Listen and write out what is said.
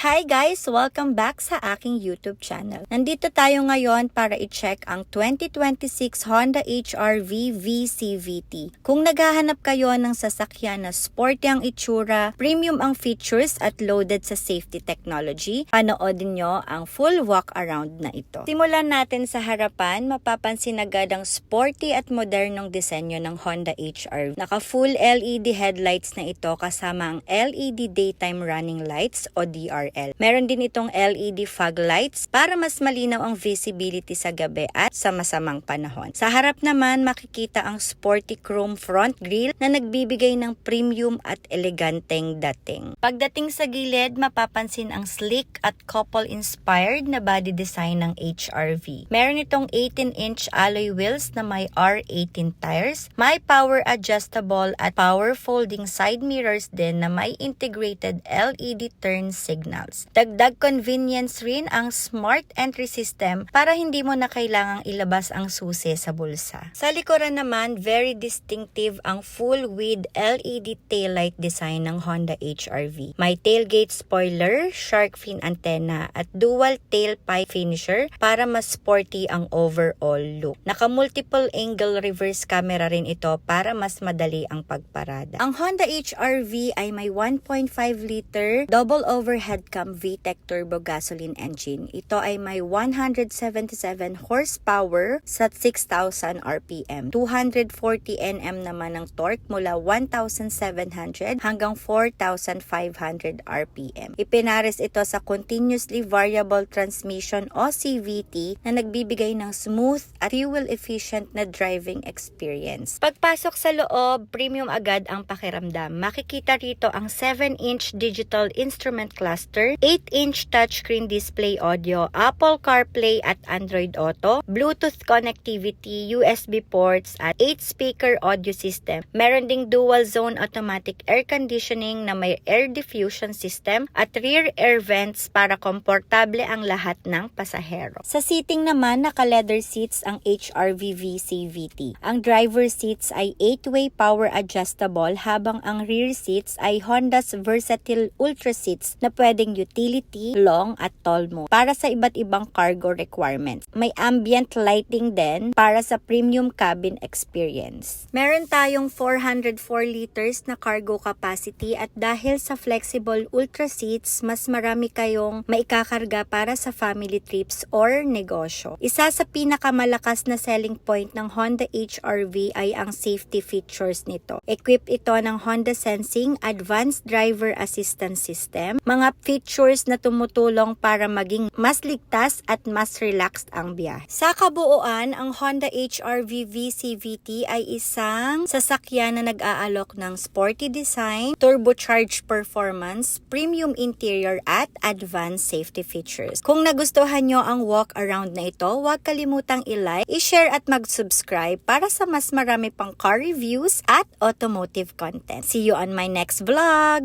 Hi guys! Welcome back sa aking YouTube channel. Nandito tayo ngayon para i-check ang 2026 Honda HR-V VCVT. Kung naghahanap kayo ng sasakyan na sporty ang itsura, premium ang features at loaded sa safety technology, panoodin nyo ang full walk around na ito. Simulan natin sa harapan, mapapansin agad ang sporty at modernong disenyo ng Honda HR-V. Naka full LED headlights na ito kasama ang LED daytime running lights o DRL. Meron din itong LED fog lights para mas malinaw ang visibility sa gabi at sa masamang panahon. Sa harap naman makikita ang sporty chrome front grille na nagbibigay ng premium at eleganteng dating. Pagdating sa gilid, mapapansin ang sleek at couple-inspired na body design ng HR-V. Meron itong 18-inch alloy wheels na may R18 tires, may power adjustable at power folding side mirrors din na may integrated LED turn signals. Dagdag convenience rin ang smart entry system para hindi mo na kailangang ilabas ang susi sa bulsa. Sa likuran naman, very distinctive ang full width LED taillight design ng Honda HR-V. May tailgate spoiler, shark fin antenna at dual tailpipe finisher para mas sporty ang overall look. Naka-multiple angle reverse camera rin ito para mas madali ang pagparada. Ang Honda HR-V ay may 1.5 liter double overhead cam VTEC turbo gasoline engine. Ito ay may 177 horsepower sa 6,000 RPM. 240 Nm naman ang torque mula 1,700 hanggang 4,500 RPM. Ipinares ito sa continuously variable transmission o CVT na nagbibigay ng smooth at fuel-efficient na driving experience. Pagpasok sa loob, premium agad ang pakiramdam. Makikita rito ang 7-inch digital instrument cluster, 8-inch touchscreen display audio, Apple CarPlay at Android Auto, Bluetooth connectivity, USB ports at 8-speaker audio system. Meron ding dual zone automatic air conditioning na may air diffusion system at rear air vents para komportable ang lahat ng pasahero. Sa seating naman, naka-leather seats ang HR-V VCVT. Ang driver seats ay 8-way power adjustable habang ang rear seats ay Honda's versatile Ultra seats na pwedeng utility, long at tall mode para sa iba't ibang cargo requirements. May ambient lighting din para sa premium cabin experience. Meron tayong 404 liters na cargo capacity at dahil sa flexible Ultra seats, mas marami kayong maikakarga para sa family trips or negosyo. Isa sa pinakamalakas na selling point ng Honda HR-V ay ang safety features nito. Equipped ito ng Honda Sensing Advanced Driver Assistance System, mga features na tumutulong para maging mas ligtas at mas relaxed ang biyahe. Sa kabuuan, ang Honda HR-V VCVT ay isang sasakyan na nag-aalok ng sporty design, turbocharged performance, premium interior at advanced safety features. Kung nagustuhan nyo ang walk around na ito, huwag kalimutang i-like, i-share at mag-subscribe para sa mas marami pang car reviews at automotive content. See you on my next vlog!